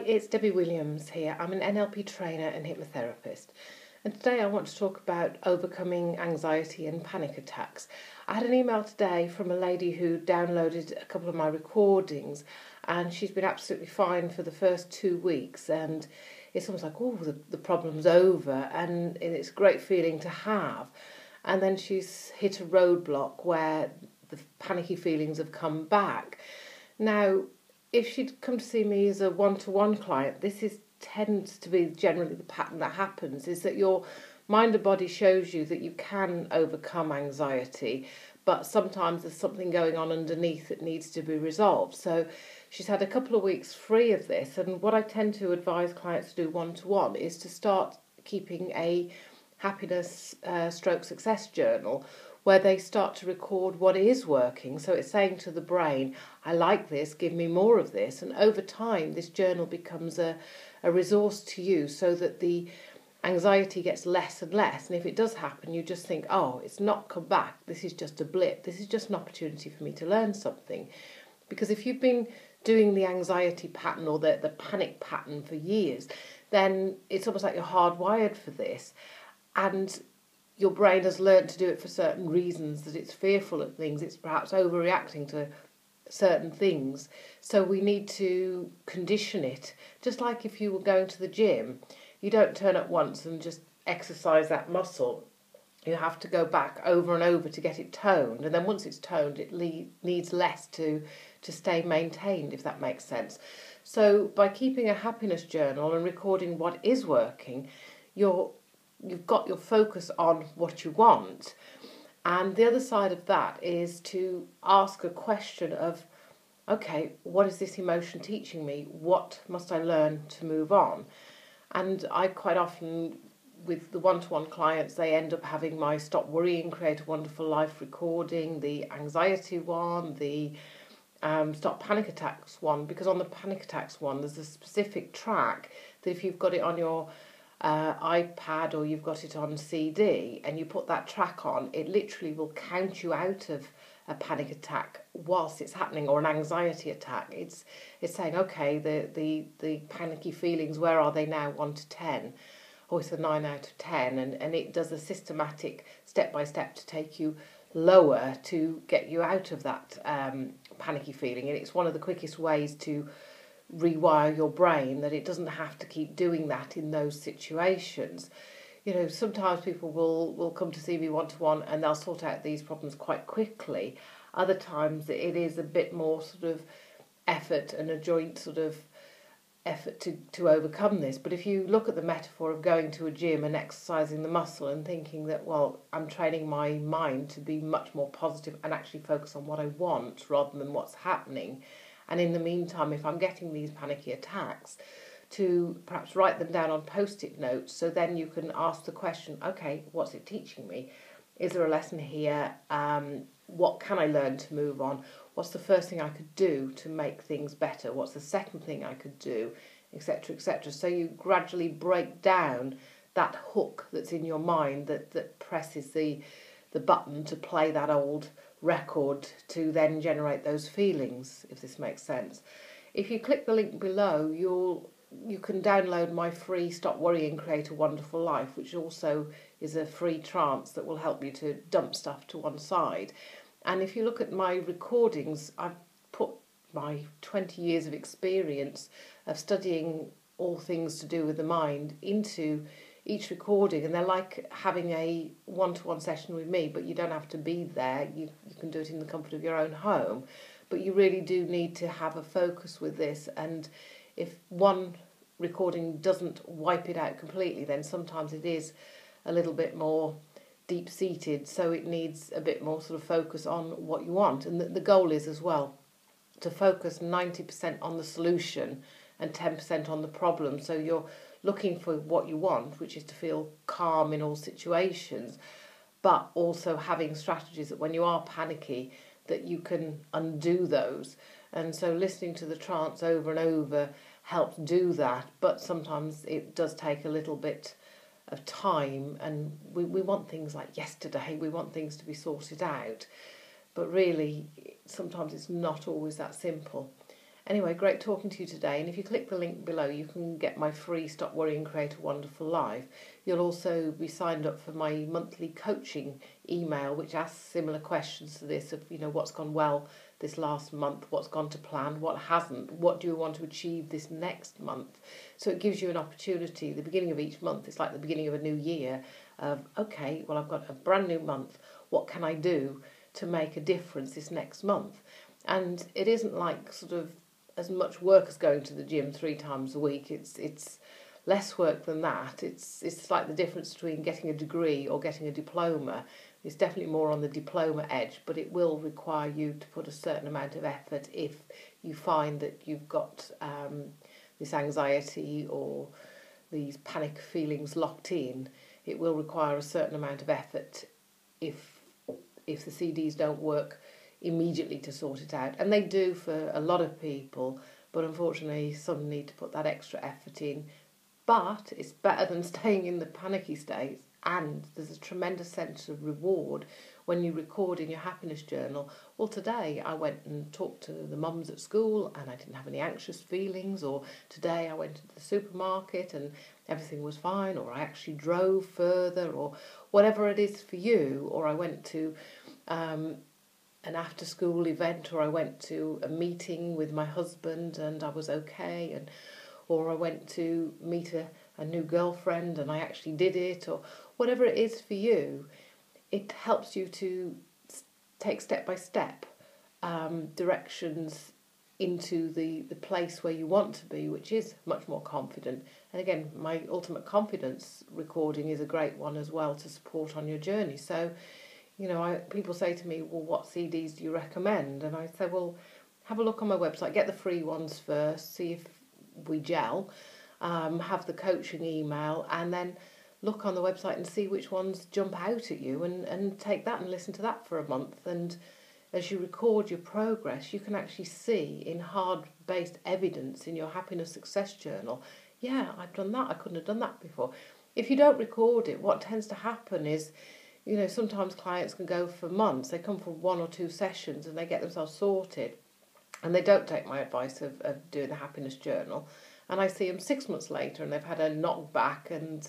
it's Debbie Williams here. I'm an NLP trainer and hypnotherapist. And today I want to talk about overcoming anxiety and panic attacks. I had an email today from a lady who downloaded a couple of my recordings, and she's been absolutely fine for the first 2 weeks. And it's almost like, oh, the problem's over, and it's a great feeling to have. And then she's hit a roadblock where the panicky feelings have come back. Now, if she'd come to see me as a one-to-one client, tends to be generally the pattern that happens, is that your mind and body shows you that you can overcome anxiety, but sometimes there's something going on underneath that needs to be resolved. So she's had a couple of weeks free of this, and what I tend to advise clients to do one-to-one is to start keeping a happiness stroke success journal where they start to record what is working. So it's saying to the brain, I like this, give me more of this. And over time, this journal becomes a resource to you so that the anxiety gets less and less. And if it does happen, you just think, oh, it's not come back. This is just a blip. This is just an opportunity for me to learn something. Because if you've been doing the anxiety pattern or the panic pattern for years, then it's almost like you're hardwired for this. And your brain has learned to do it for certain reasons, that it's fearful of things, it's perhaps overreacting to certain things. So we need to condition it. Just like if you were going to the gym, you don't turn up once and just exercise that muscle. You have to go back over and over to get it toned. And then once it's toned, it needs less to stay maintained, if that makes sense. So by keeping a happiness journal and recording what is working, you've got your focus on what you want. And the other side of that is to ask a question of, okay, what is this emotion teaching me? What must I learn to move on? And I quite often, with the one-to-one clients, they end up having my Stop Worrying, Create a Wonderful Life recording, the anxiety one, the Stop Panic Attacks one, because on the panic attacks one, there's a specific track that if you've got it on your iPad or you've got it on CD and you put that track on, it literally will count you out of a panic attack whilst it's happening, or an anxiety attack. It's saying, okay, the panicky feelings, where are they now, 1 to 10? Oh, it's a 9 out of 10, and it does a systematic step-by-step to take you lower to get you out of that panicky feeling. And it's one of the quickest ways to rewire your brain, that it doesn't have to keep doing that in those situations. You know, sometimes people will come to see me one-to-one and they'll sort out these problems quite quickly. Other times it is a bit more sort of effort and a joint sort of effort to overcome this. But if you look at the metaphor of going to a gym and exercising the muscle and thinking that, well, I'm training my mind to be much more positive and actually focus on what I want rather than what's happening. And in the meantime, if I'm getting these panicky attacks, to perhaps write them down on Post-it notes, so then you can ask the question, okay, what's it teaching me? Is there a lesson here? What can I learn to move on? What's the first thing I could do to make things better? What's the second thing I could do? Etc., etc. So you gradually break down that hook that's in your mind that presses the button to play that old record to then generate those feelings, if this makes sense. If you click the link below, you can download my free Stop Worrying, Create a Wonderful Life, which also is a free trance that will help you to dump stuff to one side. And if you look at my recordings, I've put my 20 years of experience of studying all things to do with the mind into each recording, and they're like having a one-to-one session with me, but you don't have to be there. You can do it in the comfort of your own home, but you really do need to have a focus with this. And if one recording doesn't wipe it out completely, then sometimes it is a little bit more deep-seated, so it needs a bit more sort of focus on what you want. And the goal is as well to focus 90% on the solution and 10% on the problem. So you're looking for what you want, which is to feel calm in all situations, but also having strategies that when you are panicky, that you can undo those. And so listening to the trance over and over helps do that, but sometimes it does take a little bit of time, and we want things like yesterday, we want things to be sorted out, but really sometimes it's not always that simple. Anyway, great talking to you today. And if you click the link below, you can get my free Stop Worrying, Create a Wonderful Life. You'll also be signed up for my monthly coaching email, which asks similar questions to this of, what's gone well this last month, what's gone to plan, what hasn't, what do you want to achieve this next month. So it gives you an opportunity. The beginning of each month, it's like the beginning of a new year of, okay, well, I've got a brand new month. What can I do to make a difference this next month? And it isn't like sort of as much work as going to the gym 3 times a week. It's less work than that. It's like the difference between getting a degree or getting a diploma. It's definitely more on the diploma edge, but it will require you to put a certain amount of effort if you find that you've got this anxiety or these panic feelings locked in. It will require a certain amount of effort if the CDs don't work immediately to sort it out. And they do for a lot of people, but unfortunately some need to put that extra effort in. But it's better than staying in the panicky state, and there's a tremendous sense of reward when you record in your happiness journal. Well, today I went and talked to the mums at school and I didn't have any anxious feelings, or today I went to the supermarket and everything was fine, or I actually drove further, or whatever it is for you, or I went to an after-school event, or I went to a meeting with my husband and I was okay, or I went to meet a new girlfriend and I actually did it, or whatever it is for you. It helps you to take step-by-step directions into the place where you want to be, which is much more confident. And again, my Ultimate Confidence recording is a great one as well to support on your journey. So people say to me, well, what CDs do you recommend? And I say, well, have a look on my website, get the free ones first, see if we gel, have the coaching email, and then look on the website and see which ones jump out at you, and take that and listen to that for a month. And as you record your progress, you can actually see in hard-based evidence in your happiness success journal, yeah, I've done that, I couldn't have done that before. If you don't record it, what tends to happen is, sometimes clients can go for months. They come for 1 or 2 sessions and they get themselves sorted, and they don't take my advice of doing the happiness journal. And I see them 6 months later and they've had a knockback, and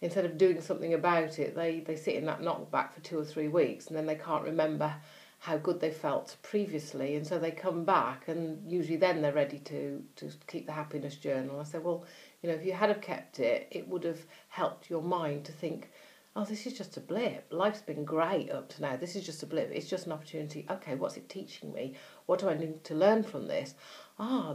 instead of doing something about it, they sit in that knockback for 2 or 3 weeks, and then they can't remember how good they felt previously, and so they come back, and usually then they're ready to keep the happiness journal. I say, well, if you had have kept it, it would have helped your mind to think, oh, this is just a blip. Life's been great up to now. This is just a blip. It's just an opportunity. Okay, what's it teaching me? What do I need to learn from this?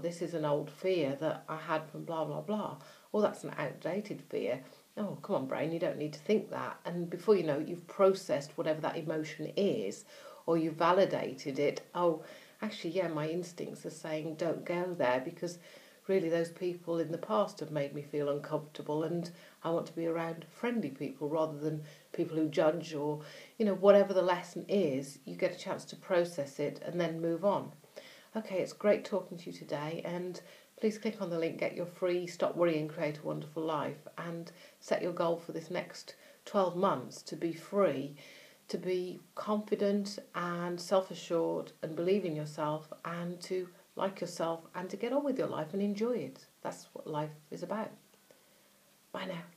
This is an old fear that I had from blah, blah, blah. Oh, that's an outdated fear. Oh, come on, brain, you don't need to think that. And before you know it, you've processed whatever that emotion is, or you've validated it. Oh, actually, yeah, my instincts are saying don't go there, because really those people in the past have made me feel uncomfortable, and I want to be around friendly people rather than people who judge, or, whatever the lesson is, you get a chance to process it and then move on. Okay, it's great talking to you today, and please click on the link, get your free Stop Worrying, Create a Wonderful Life, and set your goal for this next 12 months to be free, to be confident and self-assured and believe in yourself, and to like yourself, and to get on with your life and enjoy it. That's what life is about. Bye now.